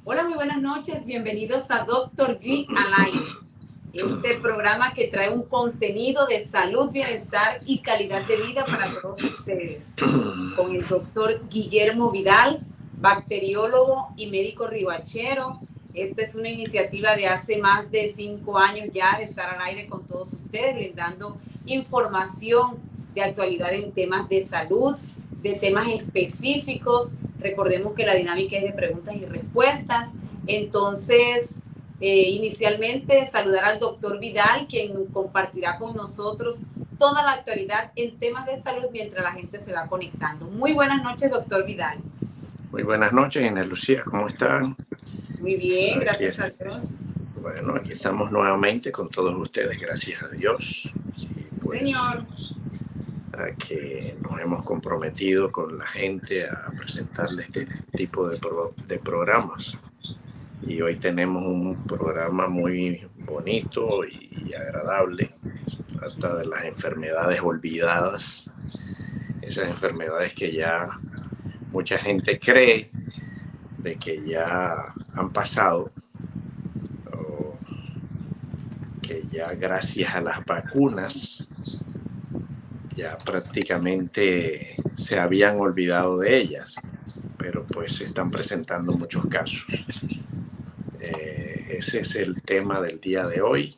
Hola, muy buenas noches. Bienvenidos a Doctor G al aire. Este programa que trae un contenido de salud, bienestar y calidad de vida para todos ustedes. Con el doctor Guillermo Vidal, bacteriólogo y médico ribachero. Esta es una iniciativa de hace más de 5 años ya de estar al aire con todos ustedes, brindando información de actualidad en temas de salud, de temas específicos. Recordemos que la dinámica es de preguntas y respuestas. Entonces, inicialmente saludar al doctor Vidal, quien compartirá con nosotros toda la actualidad en temas de salud mientras la gente se va conectando. Muy buenas noches, doctor Vidal. Muy buenas noches, Inés Lucía, ¿cómo están? Muy bien, gracias a Dios. Bueno, aquí estamos nuevamente con todos ustedes, gracias a Dios. Y pues, señor. A que nos hemos comprometido con la gente a presentarle este tipo de programas. Y hoy tenemos un programa muy bonito y agradable. Se trata de las enfermedades olvidadas, esas enfermedades que ya mucha gente cree de que ya han pasado, o que ya gracias a las vacunas ya prácticamente se habían olvidado de ellas, pero pues se están presentando muchos casos. Ese es el tema del día de hoy,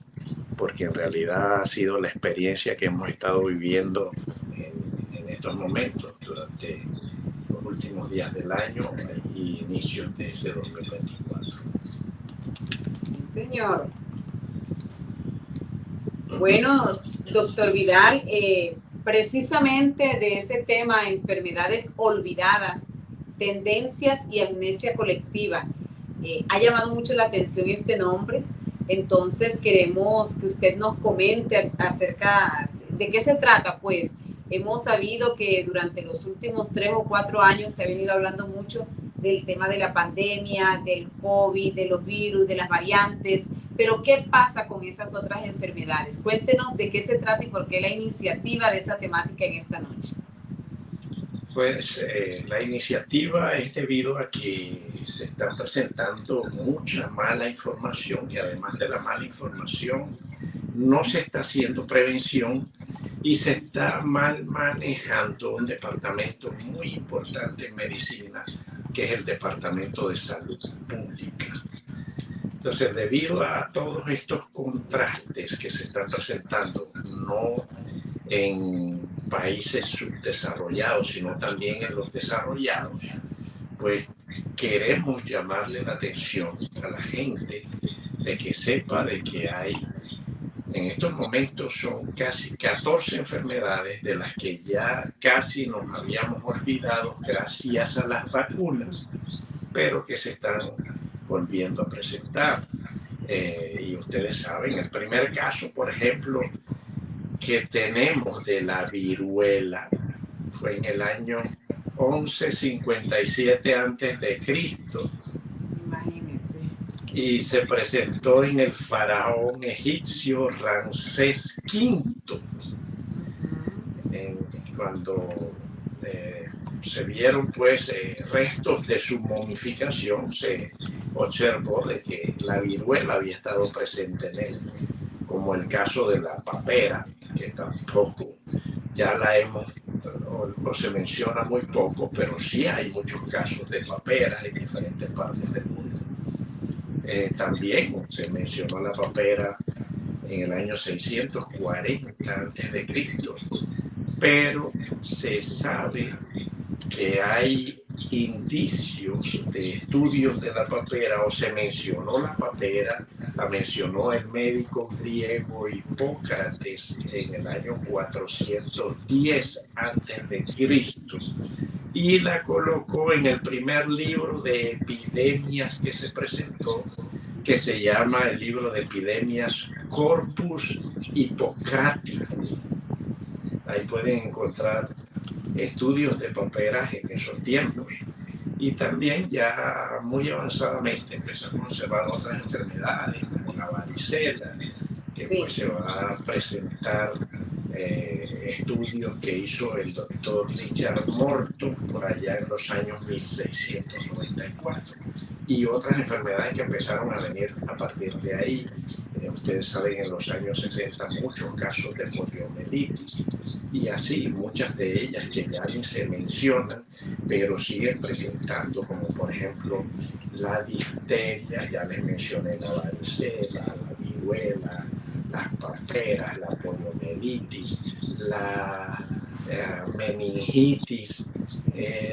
porque en realidad ha sido la experiencia que hemos estado viviendo en estos momentos durante los últimos días del año y inicios de este 2024. Sí, señor. Bueno, doctor Vidal, precisamente de ese tema, enfermedades olvidadas, tendencias y amnesia colectiva, ha llamado mucho la atención este nombre. Entonces queremos que usted nos comente acerca de qué se trata. Pues hemos sabido que durante los últimos 3 o 4 años se ha venido hablando mucho del tema de la pandemia, del COVID, de los virus, de las variantes, pero ¿qué pasa con esas otras enfermedades? Cuéntenos de qué se trata y por qué la iniciativa de esa temática en esta noche. Pues la iniciativa es debido a que se está presentando mucha mala información y además de la mala información no se está haciendo prevención y se está mal manejando un departamento muy importante en medicina, que es el Departamento de Salud Pública. Entonces, debido a todos estos contrastes que se están presentando, no en países subdesarrollados, sino también en los desarrollados, pues queremos llamarle la atención a la gente de que sepa de que hay, en estos momentos son casi 14 enfermedades de las que ya casi nos habíamos olvidado gracias a las vacunas, pero que se están volviendo a presentar. Y ustedes saben, el primer caso, por ejemplo, que tenemos de la viruela fue en el año 1157 a.C. Imagínense. Y se presentó en el faraón egipcio Ramsés V. Cuando se vieron pues restos de su momificación, se observó de que la viruela había estado presente en él, como el caso de la papera, que tampoco ya la hemos, o se menciona muy poco, pero sí hay muchos casos de paperas en diferentes partes del mundo. También se mencionó la papera en el año 640 a.C., pero se sabe que hay indicios de estudios de la papera, o se mencionó la papera, la mencionó el médico griego Hipócrates en el año 410 a.C. y la colocó en el primer libro de epidemias que se presentó, que se llama el libro de epidemias Corpus Hippocraticum. Ahí pueden encontrar estudios de paperas en esos tiempos. Y también ya muy avanzadamente empezamos a observar otras enfermedades como la varicela, que sí, pues se va a presentar estudios que hizo el doctor Richard Morton por allá en los años 1694 y otras enfermedades que empezaron a venir a partir de ahí. Ustedes saben, en los años 60 muchos casos de poliomielitis y así muchas de ellas que ya ni se mencionan, pero siguen presentando, como por ejemplo la difteria, ya les mencioné la varicela, la viruela, las paperas, la poliomielitis, la meningitis,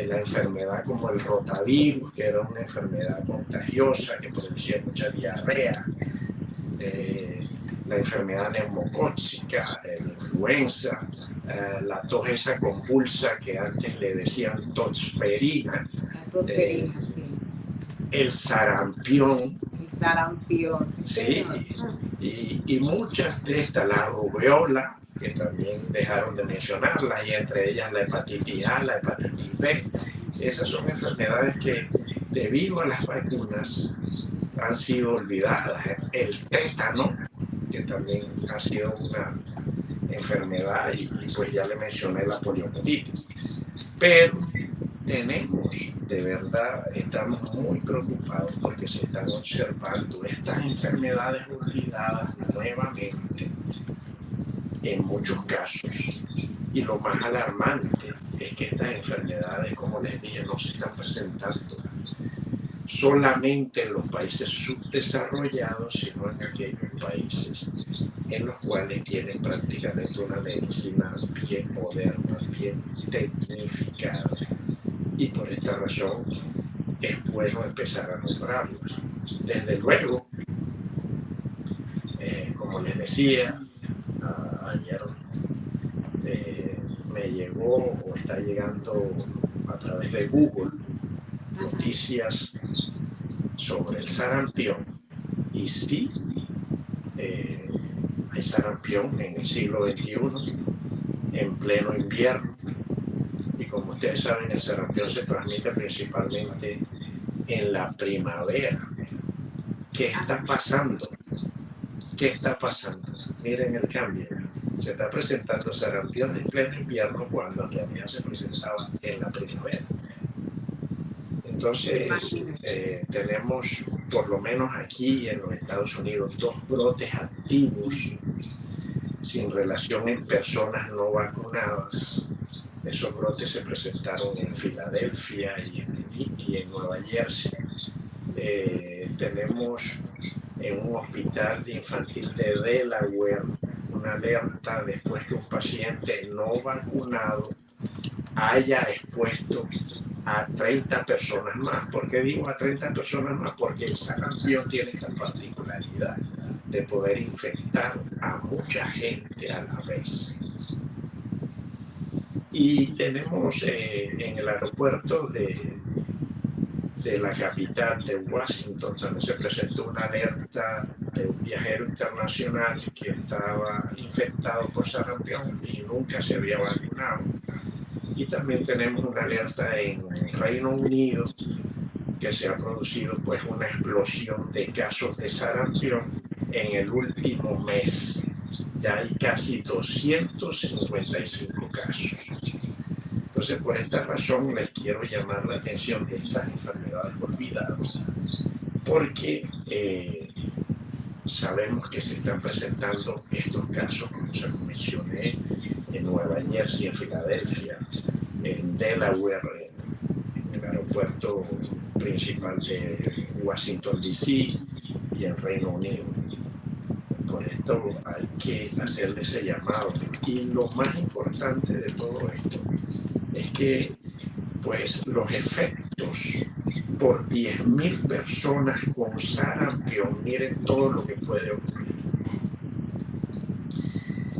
la enfermedad como el rotavirus, que era una enfermedad contagiosa que producía mucha diarrea, la enfermedad neumocócica, la influenza, la tos esa convulsa que antes le decían tosferina, Sí. el sarampión. El sarampión, Sí, y muchas de estas, la rubiola, que también dejaron de mencionarla, y entre ellas la hepatitis A, la hepatitis B. Esas son enfermedades que, debido a las vacunas, han sido olvidadas. El tétano, que también ha sido una enfermedad, y pues ya le mencioné la poliomielitis. Pero tenemos, de verdad, estamos muy preocupados porque se están observando estas enfermedades olvidadas nuevamente en muchos casos. Y lo más alarmante es que estas enfermedades, como les dije, no se están presentando solamente en los países subdesarrollados, sino en aquellos países en los cuales tienen prácticamente una medicina bien moderna, bien tecnificada. Y por esta razón es bueno empezar a nombrarlos. Desde luego, como les decía, ayer me llegó o está llegando a través de Google noticias sobre el sarampión. Y sí, hay sarampión en el siglo XXI, en pleno invierno. Y como ustedes saben, el sarampión se transmite principalmente en la primavera. ¿Qué está pasando? ¿Qué está pasando? Miren el cambio. Se está presentando sarampión en pleno invierno cuando en realidad se presentaba en la primavera. Entonces, tenemos, por lo menos aquí en los Estados Unidos, 2 brotes activos sin relación en personas no vacunadas. Esos brotes se presentaron en Filadelfia y en Nueva Jersey. Tenemos en un hospital infantil de Delaware una alerta después que un paciente no vacunado haya expuesto a 30 personas más. ¿Por qué digo a 30 personas más? Porque el sarampión tiene esta particularidad de poder infectar a mucha gente a la vez. Y tenemos en el aeropuerto de la capital de Washington también se presentó una alerta de un viajero internacional que estaba infectado por sarampión y nunca se había vacunado. Y también tenemos una alerta en Reino Unido que se ha producido pues una explosión de casos de sarampión en el último mes. Ya hay casi 255 casos. Entonces, por esta razón les quiero llamar la atención de estas enfermedades olvidadas, porque sabemos que se están presentando estos casos, como se los mencioné, en Nueva Jersey, en Filadelfia, en Delaware, en el aeropuerto principal de Washington, D.C. y en Reino Unido. Por esto hay que hacerle ese llamado. Y lo más importante de todo esto es que pues, los efectos por 10.000 personas con sarampión, miren todo lo que puede ocurrir.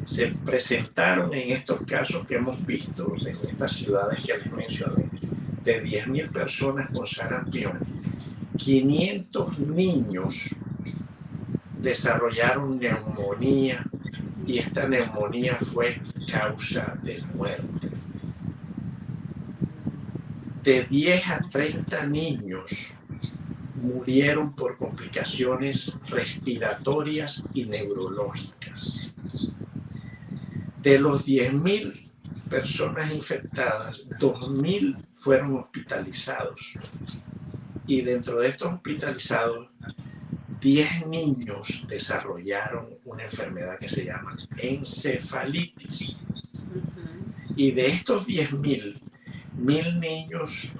Se presentaron en estos casos que hemos visto en estas ciudades que les mencioné, de 10.000 personas con sarampión, 500 niños desarrollaron neumonía y esta neumonía fue causa de muerte. De 10 a 30 niños murieron por complicaciones respiratorias y neurológicas. De los 10.000 personas infectadas, 2.000 fueron hospitalizados. Y dentro de estos hospitalizados, 10 niños desarrollaron una enfermedad que se llama encefalitis. Y de estos 10.000, 1.000 niños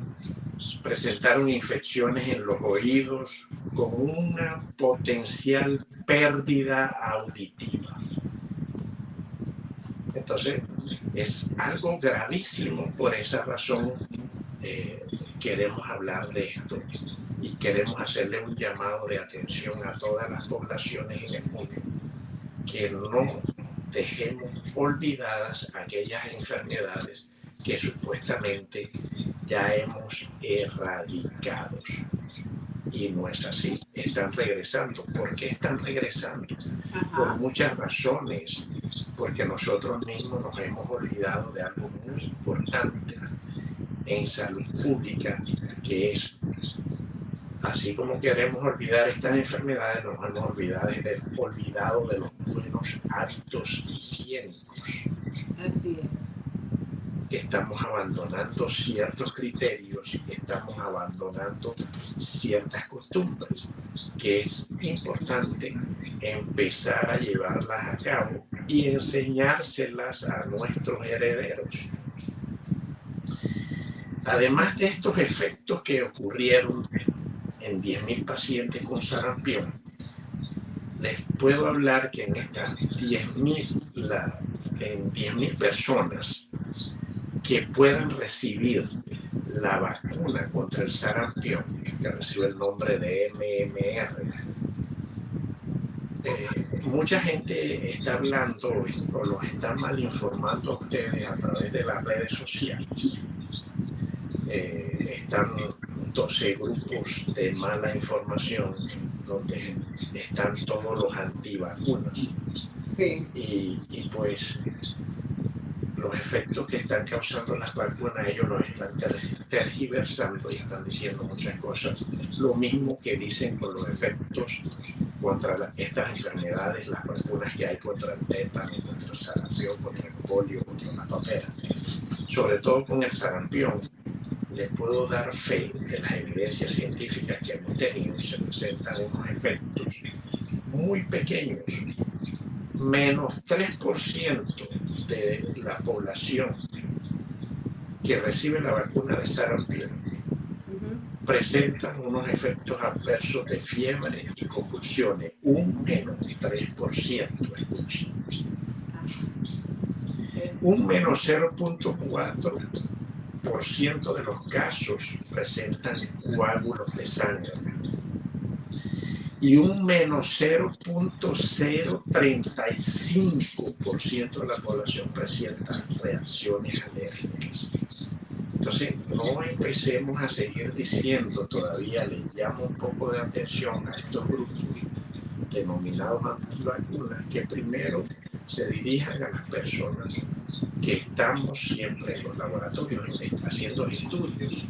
presentaron infecciones en los oídos con una potencial pérdida auditiva. Entonces, es algo gravísimo. Por esa razón queremos hablar de esto y queremos hacerle un llamado de atención a todas las poblaciones en el mundo, que no dejemos olvidadas aquellas enfermedades que supuestamente ya hemos erradicado. Y no es así, están regresando. ¿Por qué están regresando? Por muchas razones, porque nosotros mismos nos hemos olvidado de algo muy importante en salud pública, que es, así como queremos olvidar estas enfermedades, nos hemos olvidado de los buenos hábitos higiénicos. Así es. Estamos abandonando ciertos criterios, estamos abandonando ciertas costumbres, que es importante empezar a llevarlas a cabo y enseñárselas a nuestros herederos. Además de estos efectos que ocurrieron en 10.000 pacientes con sarampión, les puedo hablar que en estas 10.000 personas que puedan recibir la vacuna contra el sarampión, que recibe el nombre de MMR, mucha gente está hablando o los está mal informando a ustedes a través de las redes sociales. Están 12 grupos de mala información donde están todos los antivacunas. Sí. Y pues los efectos que están causando las vacunas, ellos los están tergiversando y están diciendo muchas cosas. Lo mismo que dicen con los efectos contra estas enfermedades, las vacunas que hay contra el tétano, contra el sarampión, contra el polio, contra la papera. Sobre todo con el sarampión, les puedo dar fe de las evidencias científicas que hemos tenido. Se presentan unos efectos muy pequeños, menos 3% de la población que recibe la vacuna de sarampión presentan unos efectos adversos de fiebre y convulsiones, un menos 3%, escuchen. Un menos 0.4% de los casos presentan coágulos de sangre y un menos 0.035% de la población presenta reacciones alérgicas. Entonces, no empecemos a seguir diciendo, todavía les llamo un poco de atención a estos grupos denominados antivacunas, que primero se dirijan a las personas que estamos siempre en los laboratorios haciendo estudios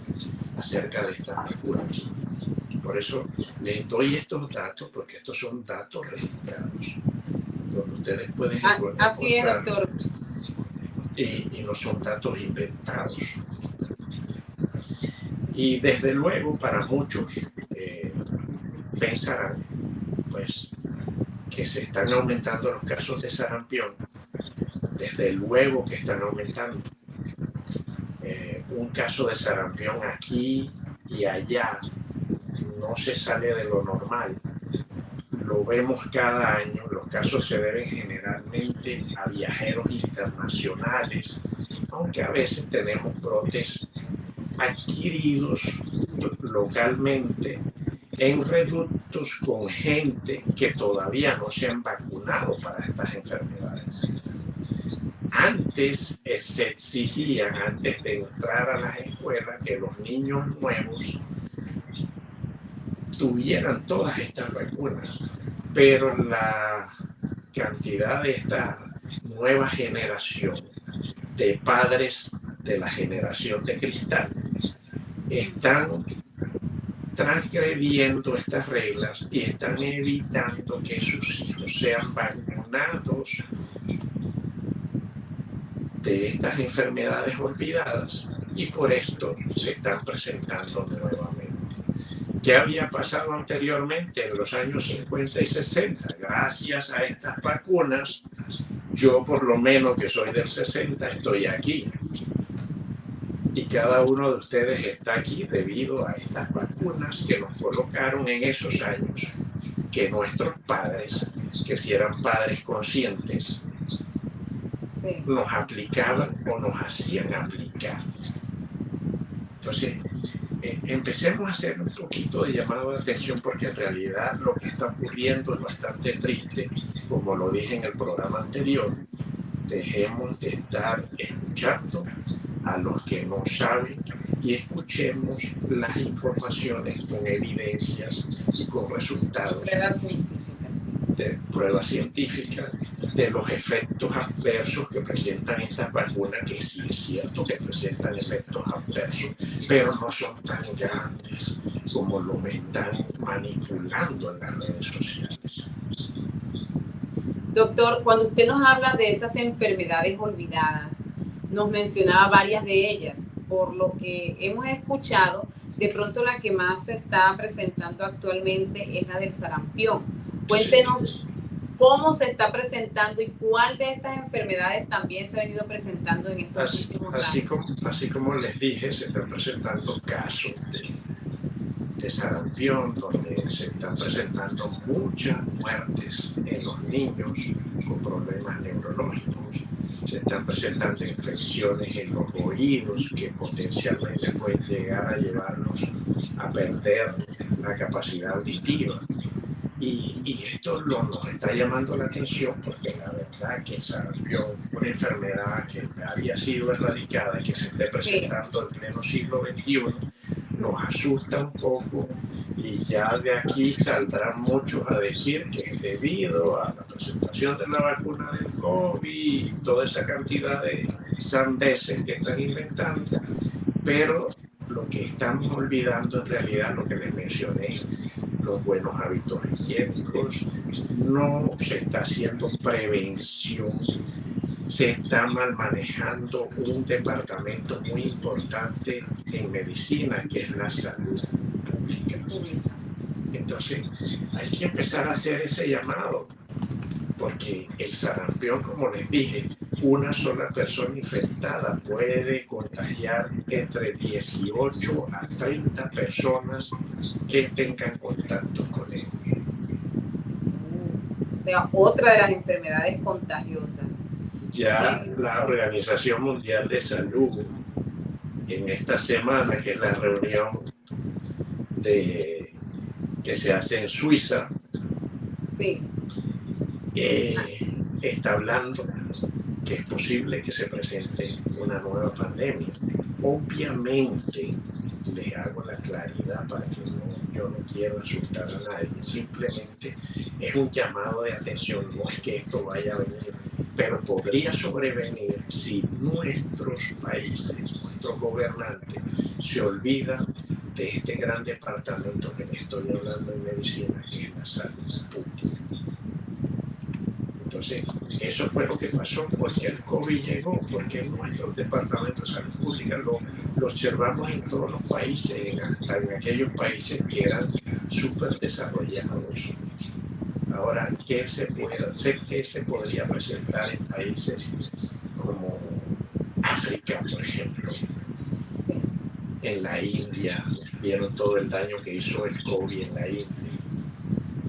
acerca de estas vacunas. Por eso les doy estos datos, porque estos son datos registrados, donde ustedes pueden encontrar. Así es, doctor. Y no son datos inventados. Y desde luego, para muchos pensarán pues, que se están aumentando los casos de sarampión. Desde luego que están aumentando. Un caso de sarampión aquí y allá no se sale de lo normal. Lo vemos cada año. Los casos se deben generalmente a viajeros internacionales, aunque a veces tenemos brotes adquiridos localmente en reductos con gente que todavía no se han vacunado para estas enfermedades. Antes se exigía, antes de entrar a las escuelas, que los niños nuevos tuvieran todas estas vacunas, pero la cantidad de esta nueva generación de padres de la generación de cristal están transgrediendo estas reglas y están evitando que sus hijos sean vacunados de estas enfermedades olvidadas y por esto se están presentando nuevamente. ¿Qué había pasado anteriormente en los años 50 y 60? Gracias a estas vacunas, yo por lo menos que soy del 60 estoy aquí. Y cada uno de ustedes está aquí debido a estas vacunas que nos colocaron en esos años, que nuestros padres, que si eran padres conscientes, Sí. nos aplicaban o nos hacían aplicar. Entonces, empecemos a hacer un poquito de llamado de atención porque en realidad lo que está ocurriendo es bastante triste, como lo dije en el programa anterior. Dejemos de estar escuchando a los que no saben y escuchemos las informaciones con evidencias y con resultados de pruebas científicas de los efectos adversos que presentan estas vacunas, que sí es cierto que presentan efectos adversos, pero no son tan grandes como los están manipulando en las redes sociales. Doctor, cuando usted nos habla de esas enfermedades olvidadas, nos mencionaba varias de ellas. Por lo que hemos escuchado, de pronto la que más se está presentando actualmente es la del sarampión. Cuéntenos cómo se está presentando y cuál de estas enfermedades también se ha venido presentando en estos últimos años. Así como les dije, se están presentando casos de sarampión, donde se están presentando muchas muertes en los niños con problemas neurológicos. Se están presentando infecciones en los oídos que potencialmente pueden llegar a llevarnos a perder la capacidad auditiva. Y esto nos está llamando la atención porque la verdad que el sarampión, una enfermedad que había sido erradicada y que se esté presentando en pleno siglo XXI, nos asusta un poco y ya de aquí saldrán muchos a decir que es debido a la presentación de la vacuna del COVID y toda esa cantidad de sandeces que están inventando, pero lo que estamos olvidando en realidad, lo que les mencioné, los buenos hábitos higiénicos, no se está haciendo prevención, se está mal manejando un departamento muy importante en medicina, que es la salud pública. Entonces, hay que empezar a hacer ese llamado, porque el sarampión, como les dije, una sola persona infectada puede contagiar entre 18 a 30 personas que tengan contacto con él. O sea, otra de las enfermedades contagiosas. Ya la Organización Mundial de Salud, en esta semana, que es la reunión que se hace en Suiza, sí, está hablando que es posible que se presente una nueva pandemia. Obviamente, les hago la claridad para que yo no quiero asustar a nadie, simplemente es un llamado de atención, no es que esto vaya a venir, pero podría sobrevenir si nuestros países, nuestros gobernantes, se olvidan de este gran departamento que les estoy hablando en medicina, que es la salud pública. Entonces, eso fue lo que pasó porque el COVID llegó, porque nuestros departamentos de salud pública lo observamos en todos los países, hasta en aquellos países que eran súper desarrollados. Ahora, ¿qué se podría presentar en países como África, por ejemplo? sí. En la India, vieron todo el daño que hizo el COVID en la India.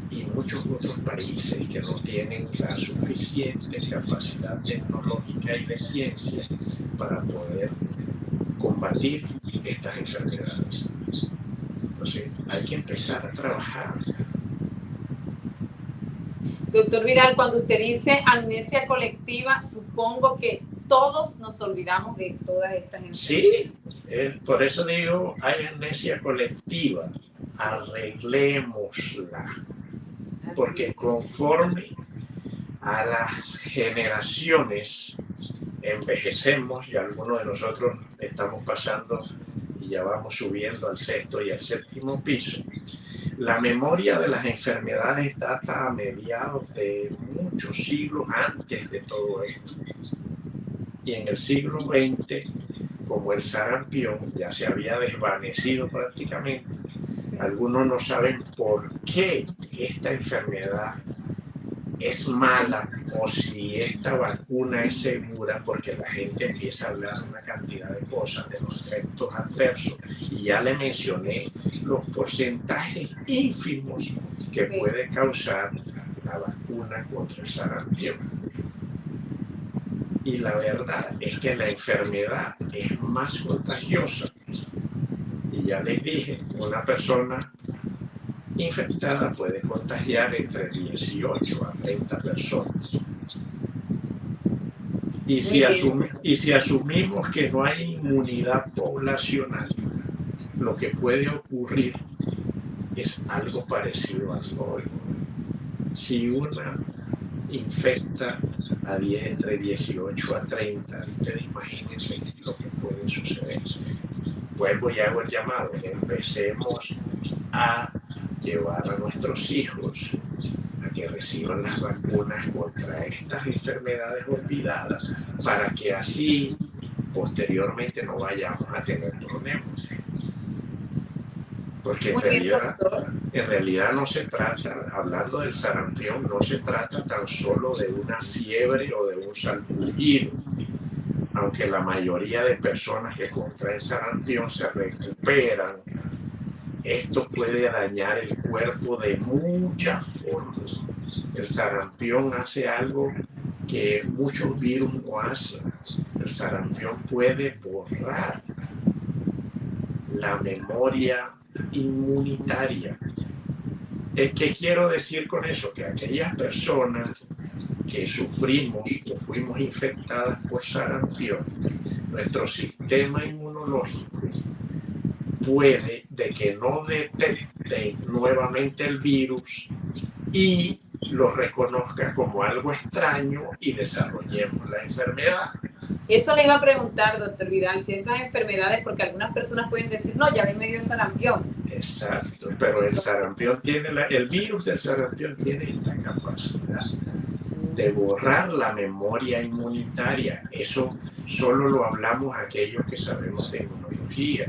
Y muchos otros países que no tienen la suficiente capacidad tecnológica y de ciencia para poder combatir estas enfermedades. Entonces, hay que empezar a trabajar. Doctor Vidal, cuando usted dice amnesia colectiva, supongo que todos nos olvidamos de todas estas enfermedades. Sí, por eso digo, hay amnesia colectiva. Arreglémosla. Porque conforme a las generaciones envejecemos y algunos de nosotros estamos pasando y ya vamos subiendo al sexto y al séptimo piso, la memoria de las enfermedades data a mediados de muchos siglos antes de todo esto. Y en el siglo XX, como el sarampión ya se había desvanecido prácticamente, algunos no saben por qué esta enfermedad es mala o si esta vacuna es segura, porque la gente empieza a hablar de una cantidad de cosas, de los efectos adversos, y ya le mencioné los porcentajes ínfimos que puede causar la vacuna contra el sarampión. Y la verdad es que la enfermedad es más contagiosa. Y ya les dije, una persona infectada puede contagiar entre 18 a 30 personas. Y si asumimos que no hay inmunidad poblacional, lo que puede ocurrir es algo parecido al COVID. Si una infecta entre 18 a 30, ustedes imagínense lo que puede suceder. Vuelvo y hago el llamado, empecemos a llevar a nuestros hijos a que reciban las vacunas contra estas enfermedades olvidadas, para que así posteriormente no vayamos a tener problemas. Porque en realidad no se trata, hablando del sarampión, no se trata tan solo de una fiebre o de un salpullido, aunque la mayoría de personas que contraen sarampión se recuperan. Esto puede dañar el cuerpo de muchas formas. El sarampión hace algo que muchos virus no hacen. El sarampión puede borrar la memoria inmunitaria. ¿Qué quiero decir con eso? Que aquellas personas que sufrimos o fuimos infectadas por sarampión, nuestro sistema inmunológico puede de que no detecte nuevamente el virus y lo reconozca como algo extraño y desarrollemos la enfermedad. Eso le iba a preguntar, doctor Vidal, si esas enfermedades, porque algunas personas pueden decir, no, ya me dio sarampión. Exacto, pero el sarampión el virus del sarampión tiene esta capacidad de borrar la memoria inmunitaria. Eso solo lo hablamos aquellos que sabemos de inmunología.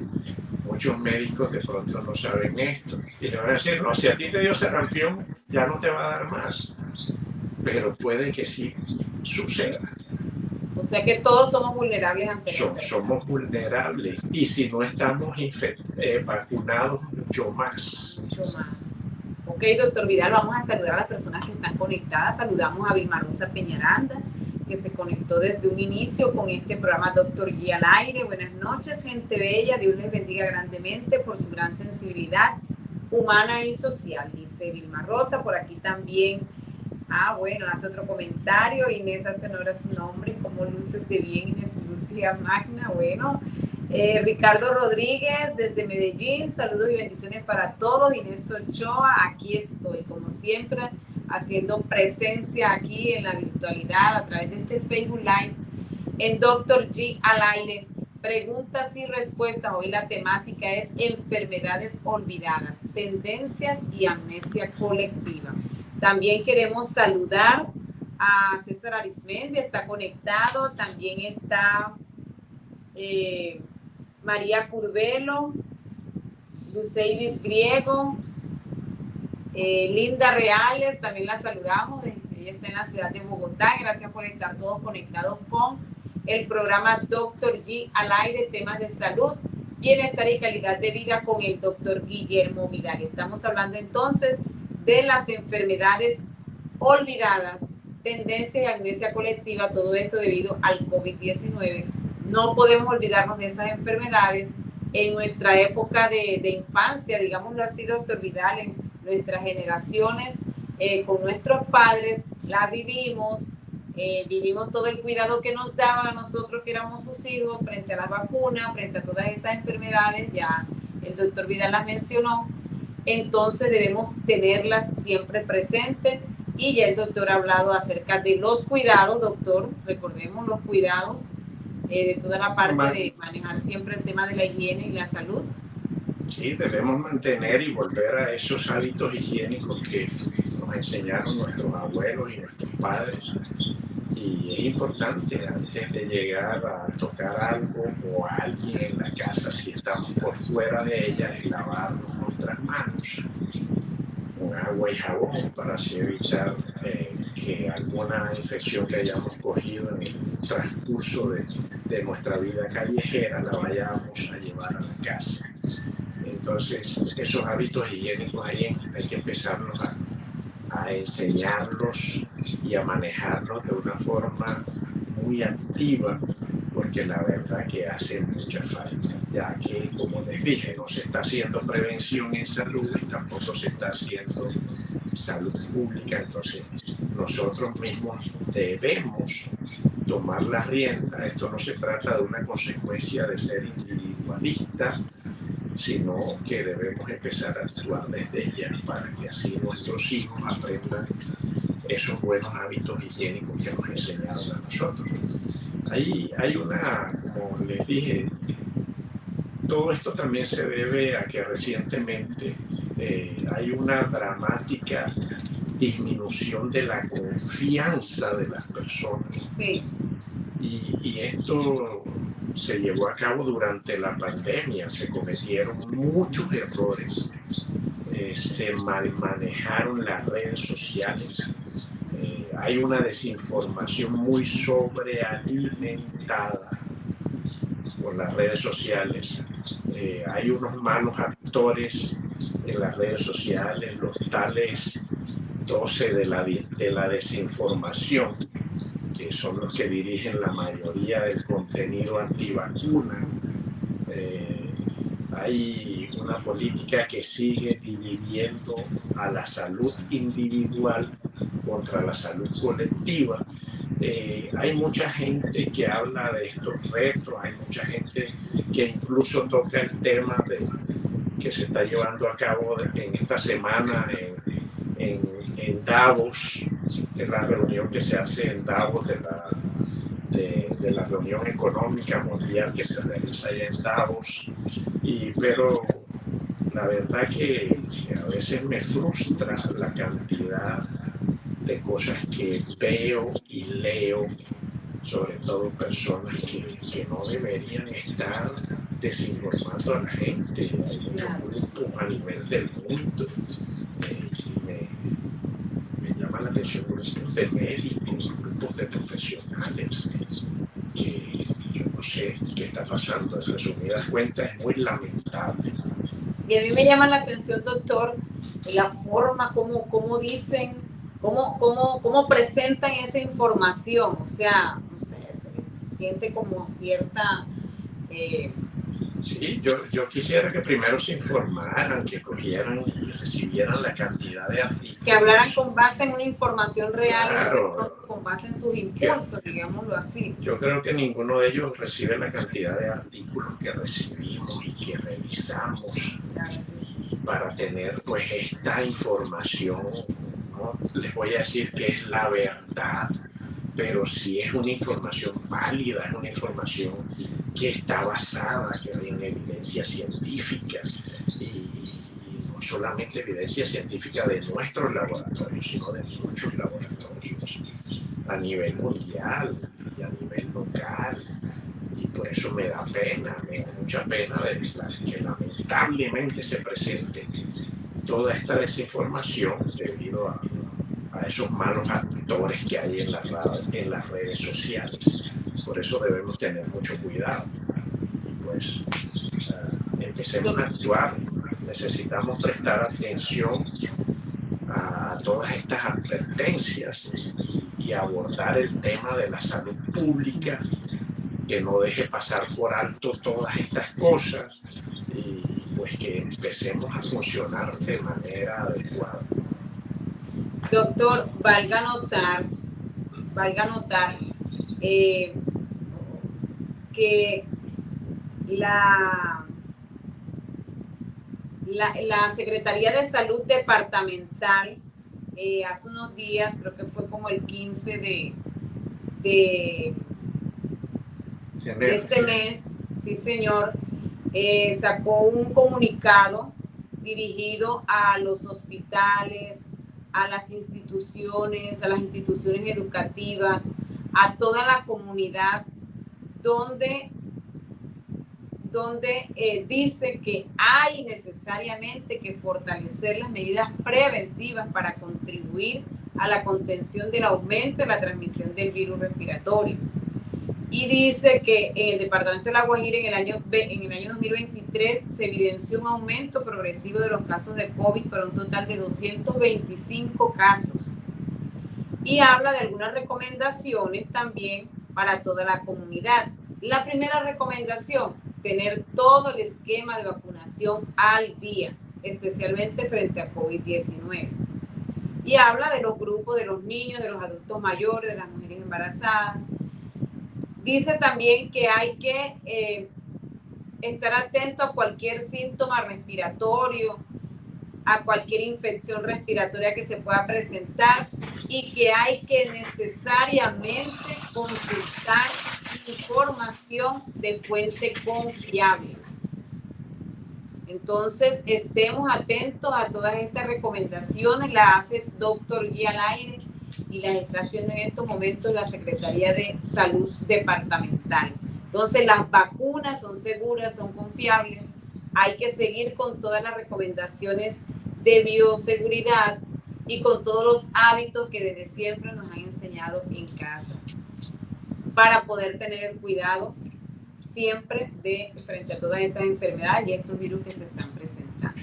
Muchos médicos de pronto no saben esto. Y le van a decir, no, si a ti te dio sarampión, ya no te va a dar más. Pero puede que sí suceda. O sea que todos somos vulnerables ante esto. Somos vulnerables. Y si no estamos vacunados, mucho más. Mucho más. Ok, doctor Vidal, vamos a saludar a las personas que están conectadas. Saludamos a Vilma Rosa Peñaranda, que se conectó desde un inicio con este programa Doctor G al aire. Buenas noches, gente bella. Dios les bendiga grandemente por su gran sensibilidad humana y social, dice Vilma Rosa. Por aquí también, bueno, hace otro comentario. Inés hace honor a su nombre, como luces de bien, Inés Lucía Magna. Bueno, Ricardo Rodríguez desde Medellín, saludos y bendiciones para todos. Inés Ochoa, aquí estoy, como siempre, haciendo presencia aquí en la virtualidad a través de este Facebook Live en Dr. G al aire. Preguntas y respuestas. Hoy la temática es enfermedades olvidadas, tendencias y amnesia colectiva. También queremos saludar a César Arismendi, está conectado. También está María Curvelo, Luceivis Griego, Linda Reales, también la saludamos. Ella está en la ciudad de Bogotá. Gracias por estar todos conectados con el programa Dr. G al aire, temas de salud, bienestar y calidad de vida con el doctor Guillermo Vidal. Estamos hablando entonces de las enfermedades olvidadas, tendencia y amnesia colectiva, todo esto debido al COVID-19. No podemos olvidarnos de esas enfermedades en nuestra época de infancia, digámoslo así, doctor Vidal, en nuestras generaciones, con nuestros padres, la vivimos todo el cuidado que nos daban a nosotros que éramos sus hijos frente a las vacunas, frente a todas estas enfermedades, ya el doctor Vidal las mencionó. Entonces debemos tenerlas siempre presentes, y ya el doctor ha hablado acerca de los cuidados, doctor, recordemos los cuidados, de toda la parte de manejar siempre el tema de la higiene y la salud. Sí, debemos mantener y volver a esos hábitos higiénicos que nos enseñaron nuestros abuelos y nuestros padres. Y es importante antes de llegar a tocar algo o a alguien en la casa, si estamos por fuera de ella, es lavarnos nuestras manos con agua y jabón para así evitar que alguna infección que hayamos cogido en el transcurso de nuestra vida callejera la vayamos a llevar a la casa. Entonces, esos hábitos higiénicos hay que empezarlos a enseñarlos y a manejarlos de una forma muy activa, porque la verdad que hace mucha falta, ya que, como les dije, no se está haciendo prevención en salud y tampoco se está haciendo salud pública. Entonces, nosotros mismos debemos tomar la rienda. Esto no se trata de una consecuencia de ser individualista, sino que debemos empezar a actuar desde ella para que así nuestros hijos aprendan esos buenos hábitos higiénicos que nos enseñaron a nosotros. Hay una, como les dije, todo esto también se debe a que recientemente hay una dramática disminución de la confianza de las personas. Sí. Y esto se llevó a cabo durante la pandemia, se cometieron muchos errores, se mal manejaron las redes sociales, hay una desinformación muy sobrealimentada por las redes sociales, hay unos malos actores en las redes sociales, los tales 12 de la desinformación, que son los que dirigen la mayoría del contenido antivacuna. Hay una política que sigue dividiendo a la salud individual contra la salud colectiva. Hay mucha gente que habla de estos retos, hay mucha gente que incluso toca el tema que se está llevando a cabo en esta semana en Davos, en la reunión que se hace en Davos de la reunión económica mundial que se realiza allá en Davos. Pero la verdad que a veces me frustra la cantidad de cosas que veo y leo, sobre todo personas que no deberían estar desinformando a la gente. Hay muchos grupos a nivel del mundo. Me llama la atención grupos de médicos, grupos de profesionales, que yo no sé qué está pasando. En resumidas cuentas, es muy lamentable. Y a mí me llama la atención, doctor, la forma como dicen, cómo presentan esa información. O sea, no sé, se siente como cierta... Sí, yo quisiera que primero se informaran, que cogieran y recibieran la cantidad de artículos. Que hablaran con base en una información real, claro, y no con base en sus impulsos, digámoslo así. Yo creo que ninguno de ellos recibe la cantidad de artículos que recibimos y que revisamos para tener pues esta información. No les voy a decir que es la verdad, pero sí es una información válida, es una información que está basada en evidencia científica y no solamente evidencia científica de nuestros laboratorios, sino de muchos laboratorios a nivel mundial y a nivel local. Y por eso me da mucha pena que lamentablemente se presente toda esta desinformación debido a esos malos actores que hay en las redes sociales. Por eso debemos tener mucho cuidado. Y pues empecemos a actuar. Necesitamos prestar atención a todas estas advertencias y abordar el tema de la salud pública, que no deje pasar por alto todas estas cosas y pues que empecemos a funcionar de manera adecuada. Doctor, valga notar que la Secretaría de Salud Departamental hace unos días, creo que fue como el 15 de este mes, sí señor, sacó un comunicado dirigido a los hospitales, a las instituciones educativas, a toda la comunidad donde dice que hay necesariamente que fortalecer las medidas preventivas para contribuir a la contención del aumento de la transmisión del virus respiratorio. Y dice que en el departamento de La Guajira en el año 2023 se evidenció un aumento progresivo de los casos de COVID para un total de 225 casos. Y habla de algunas recomendaciones también para toda la comunidad. La primera recomendación, tener todo el esquema de vacunación al día, especialmente frente a COVID-19. Y habla de los grupos de los niños, de los adultos mayores, de las mujeres embarazadas. Dice también que hay que estar atento a cualquier síntoma respiratorio, a cualquier infección respiratoria que se pueda presentar y que hay que necesariamente consultar información de fuente confiable. Entonces, estemos atentos a todas estas recomendaciones. Las hace Dr. G al aire y las está haciendo en estos momentos la Secretaría de Salud Departamental. Entonces, las vacunas son seguras, son confiables. Hay que seguir con todas las recomendaciones de bioseguridad y con todos los hábitos que desde siempre nos han enseñado en casa para poder tener cuidado siempre frente a todas estas enfermedades y estos virus que se están presentando.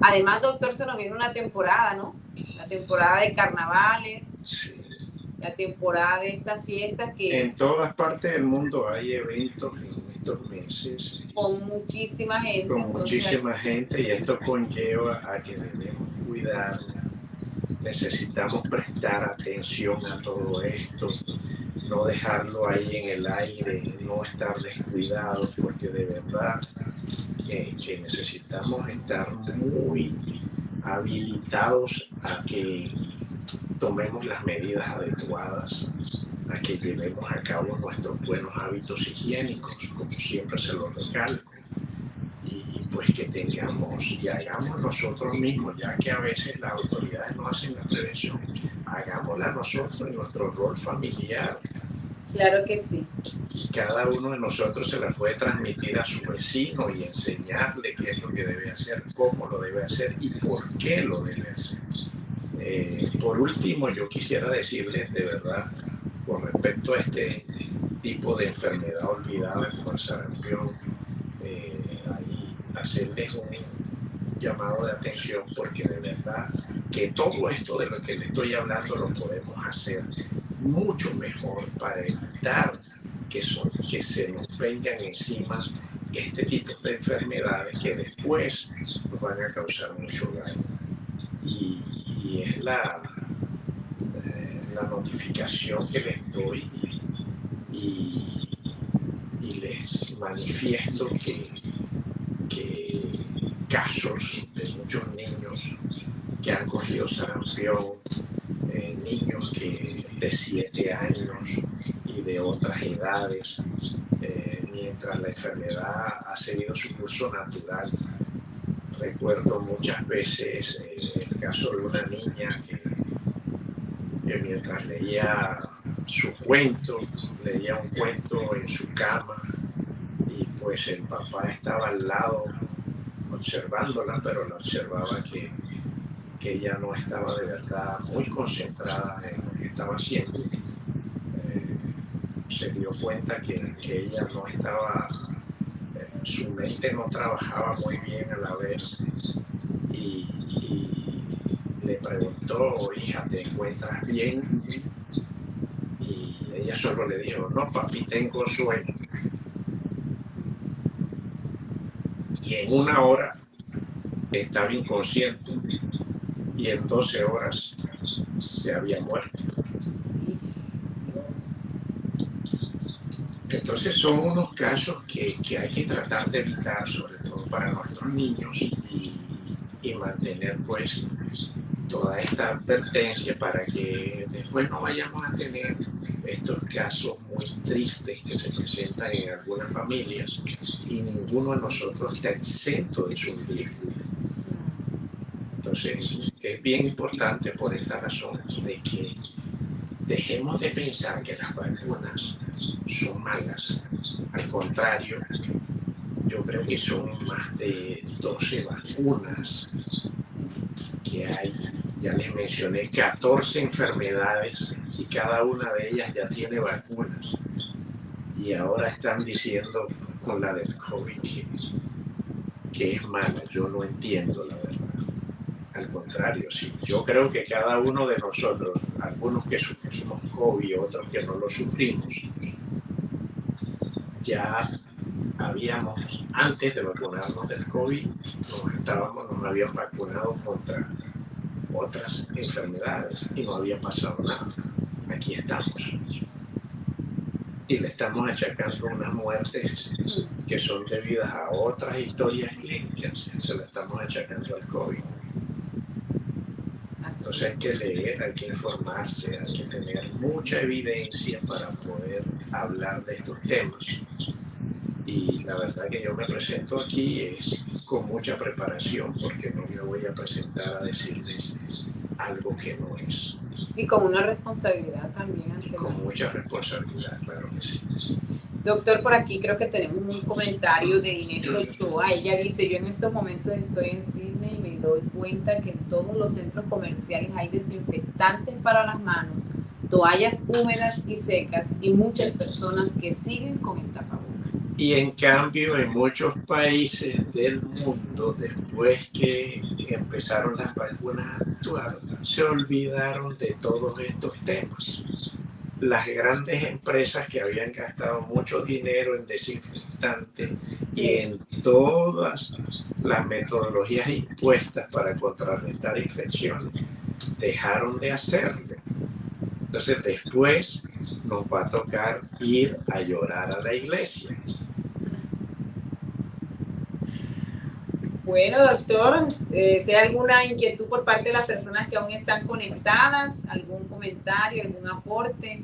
Además, doctor, se nos viene una temporada, ¿no? La temporada de carnavales, sí. La temporada de estas fiestas que... En todas partes del mundo hay eventos en estos meses. Con muchísima gente. Con muchísima gente, y esto conlleva a que debemos cuidarnos. Necesitamos prestar atención a todo esto, no dejarlo ahí en el aire, no estar descuidados, porque de verdad que necesitamos estar muy habilitados a que tomemos las medidas adecuadas, a que llevemos a cabo nuestros buenos hábitos higiénicos, como siempre se lo recalco, y pues que tengamos y hagamos nosotros mismos, ya que a veces las autoridades no hacen la prevención, hagámosla nosotros en nuestro rol familiar. Claro que sí. Y cada uno de nosotros se la puede transmitir a su vecino y enseñarle qué es lo que debe hacer, cómo lo debe hacer y por qué lo debe hacer. Por último, yo quisiera decirles de verdad, con respecto a este tipo de enfermedad olvidada como el sarampión, ahí hacerles un llamado de atención, porque de verdad que todo esto de lo que le estoy hablando lo podemos hacer mucho mejor para evitar que se nos vengan encima este tipo de enfermedades que después nos van a causar mucho daño. Y es la notificación que les doy y les manifiesto que casos de muchos niños que han cogido sarampión, niños de 7 años y de otras edades, mientras la enfermedad ha seguido su curso natural. Recuerdo muchas veces el caso de una niña que mientras leía leía un cuento en su cama, y pues el papá estaba al lado observándola, pero la observaba que ella no estaba de verdad muy concentrada en lo que estaba haciendo. Se dio cuenta que ella no estaba, su mente no trabajaba muy bien a la vez, y le preguntó: hija, ¿te encuentras bien? Y ella solo le dijo: no, papi, tengo sueño. Y en 1 hora estaba inconsciente, y en 12 horas se había muerto. Entonces son unos casos que hay que tratar de evitar, sobre todo para nuestros niños, y mantener pues toda esta advertencia para que después no vayamos a tener estos casos muy tristes que se presentan en algunas familias, y ninguno de nosotros está exento de sufrir. Entonces es bien importante por esta razón de que dejemos de pensar que las vacunas son malas. Al contrario, yo creo que son más de 12 vacunas que hay. Ya les mencioné 14 enfermedades y cada una de ellas ya tiene vacunas. Y ahora están diciendo con la del COVID que es mala. Yo no entiendo, la verdad. Al contrario, sí. Yo creo que cada uno de nosotros, algunos que sufrimos COVID, otros que no lo sufrimos, ya habíamos, antes de vacunarnos del COVID, nos habían vacunado contra otras enfermedades y no había pasado nada. Aquí estamos. Y le estamos achacando unas muertes que son debidas a otras historias clínicas. Se le estamos achacando al COVID. Entonces hay que leer, hay que informarse, hay que tener mucha evidencia para poder hablar de estos temas. Y la verdad que yo me presento aquí es con mucha preparación, porque no me voy a presentar a decirles algo que no es. Y con una responsabilidad también. Y con mucha responsabilidad, claro que sí. Doctor, por aquí creo que tenemos un comentario de Inés Ochoa. Ella dice, yo en estos momentos estoy en Sydney y me doy cuenta que en todos los centros comerciales hay desinfectantes para las manos, toallas húmedas y secas y muchas personas que siguen con el tapabocas. Y en cambio, en muchos países del mundo, después que empezaron las vacunas a actuar, se olvidaron de todos estos temas. Las grandes empresas que habían gastado mucho dinero en desinfectantes y en todas las metodologías impuestas para contrarrestar infecciones, dejaron de hacerlo. Entonces después nos va a tocar ir a llorar a la iglesia. Bueno, doctor, si hay alguna inquietud por parte de las personas que aún están conectadas, algún comentario, algún aporte,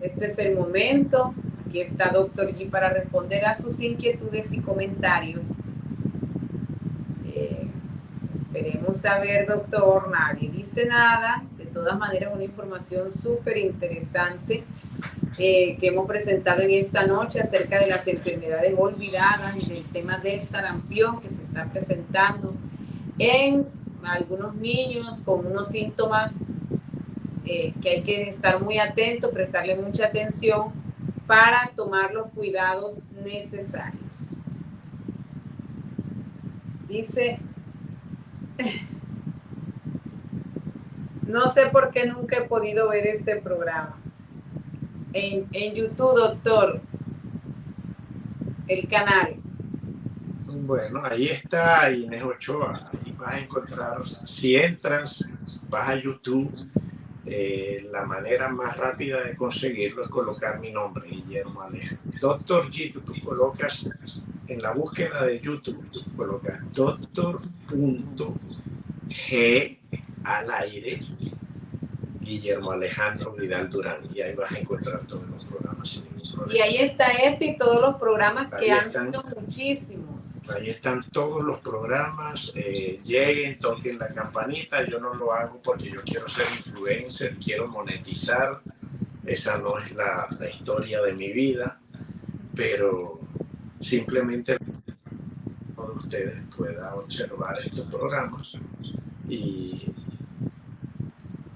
este es el momento. Aquí está Dr. G para responder a sus inquietudes y comentarios. Esperemos saber, doctor, nadie dice nada. De todas maneras, una información súper interesante que hemos presentado en esta noche acerca de las enfermedades olvidadas y del tema del sarampión que se está presentando en algunos niños con unos síntomas que hay que estar muy atentos, prestarle mucha atención para tomar los cuidados necesarios. Dice, no sé por qué nunca he podido ver este programa. En YouTube, doctor, el canal. Bueno, ahí está Inés Ochoa. Ahí vas a encontrar, si entras, vas a YouTube. La manera más rápida de conseguirlo es colocar mi nombre, Guillermo Alejo. Dr. G, tú colocas en la búsqueda de YouTube, colocas Dr.G al aire, Guillermo Alejandro Vidal Durán, y ahí vas a encontrar todos los programas sin ningún problema. Y ahí está este y todos los programas que han sido muchísimos. Ahí están todos los programas, lleguen, toquen la campanita. Yo no lo hago porque yo quiero ser influencer, quiero monetizar, esa no es la historia de mi vida, pero simplemente todos ustedes puedan observar estos programas.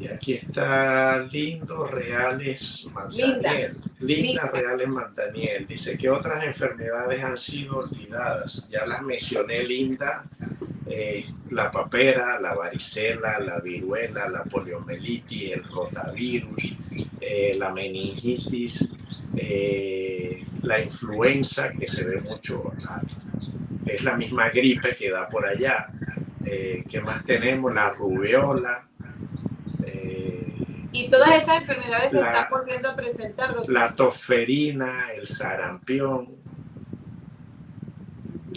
Y aquí está Lindo Reales Mandaniel. Linda Reales Mandaniel. Dice que otras enfermedades han sido olvidadas. Ya las mencioné, Linda. La papera, la varicela, la viruela, la poliomielitis, el rotavirus, la meningitis, la influenza, que se ve mucho, es la misma gripe que da por allá. ¿Qué más tenemos? La rubeola. Y todas esas enfermedades se están volviendo a presentar, doctor. La tosferina, el sarampión.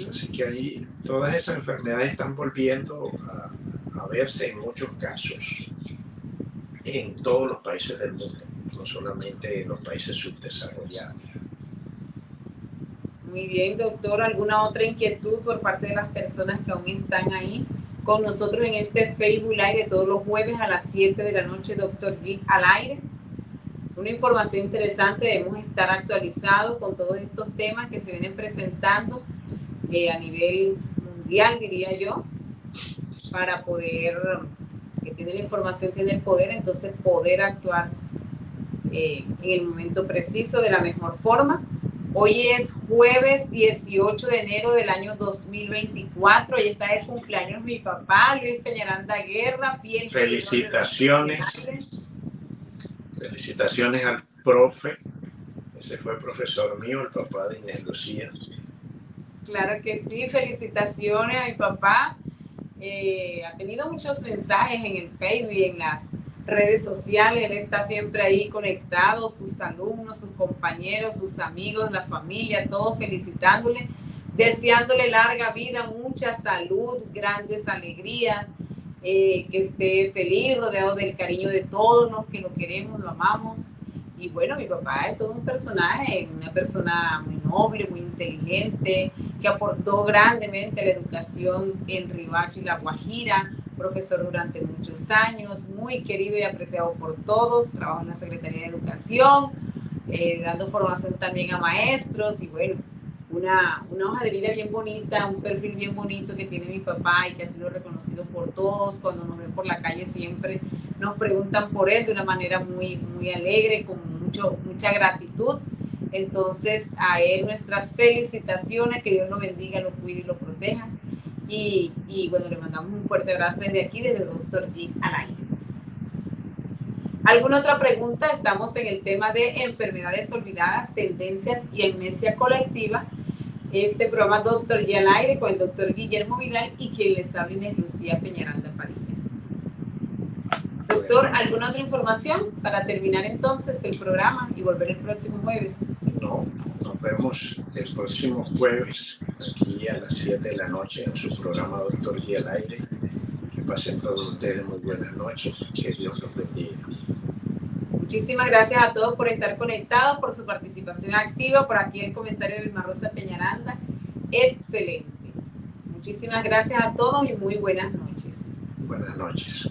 Así que ahí todas esas enfermedades están volviendo a verse en muchos casos en todos los países del mundo, no solamente en los países subdesarrollados. Muy bien, doctor. ¿Alguna otra inquietud por parte de las personas que aún están ahí con nosotros en este Facebook Live de todos los jueves a las 7 de la noche, Dr. G al aire? una información interesante. Debemos estar actualizados con todos estos temas que se vienen presentando a nivel mundial, diría yo, para poder, que tiene la información, tiene el poder, entonces poder actuar en el momento preciso de la mejor forma. Hoy es jueves 18 de enero del año 2024. Hoy está de cumpleaños mi papá, Luis Peñaranda Guerra. Fiel felicitaciones. Felicitaciones al profe. Ese fue profesor mío, el papá de Inés Lucía. Claro que sí, felicitaciones a mi papá. Ha tenido muchos mensajes en el Facebook y en las redes sociales. Él está siempre ahí conectado, sus alumnos, sus compañeros, sus amigos, la familia, todos felicitándole, deseándole larga vida, mucha salud, grandes alegrías, que esté feliz, rodeado del cariño de todos los que lo queremos, lo amamos. Y bueno, mi papá es todo un personaje, una persona muy noble, muy inteligente, que aportó grandemente a la educación en Riohacha y La Guajira, profesor durante muchos años, muy querido y apreciado por todos, trabajó en la Secretaría de Educación, dando formación también a maestros, y bueno, una hoja de vida bien bonita, un perfil bien bonito que tiene mi papá y que ha sido reconocido por todos. Cuando nos ven por la calle siempre nos preguntan por él de una manera muy, muy alegre, con mucha gratitud. Entonces, a él nuestras felicitaciones, que Dios lo bendiga, lo cuide y lo proteja. Y bueno, le mandamos un fuerte abrazo desde aquí, desde Dr. G al aire. ¿Alguna otra pregunta? Estamos en el tema de enfermedades olvidadas, tendencias y amnesia colectiva. Este programa Dr. G al aire con el doctor Guillermo Vidal y quien les habla Inés Lucía Peñaranda Padilla. Doctor, ¿alguna otra información para terminar entonces el programa y volver el próximo jueves? No, nos vemos el próximo jueves aquí a las 7 de la noche en su programa Dr. G al aire. Que pasen todos ustedes muy buenas noches, que Dios los bendiga. Muchísimas gracias a todos por estar conectados, por su participación activa, por aquí el comentario de Vilma Rosa Peñaranda. Excelente. Muchísimas gracias a todos y muy buenas noches. Buenas noches.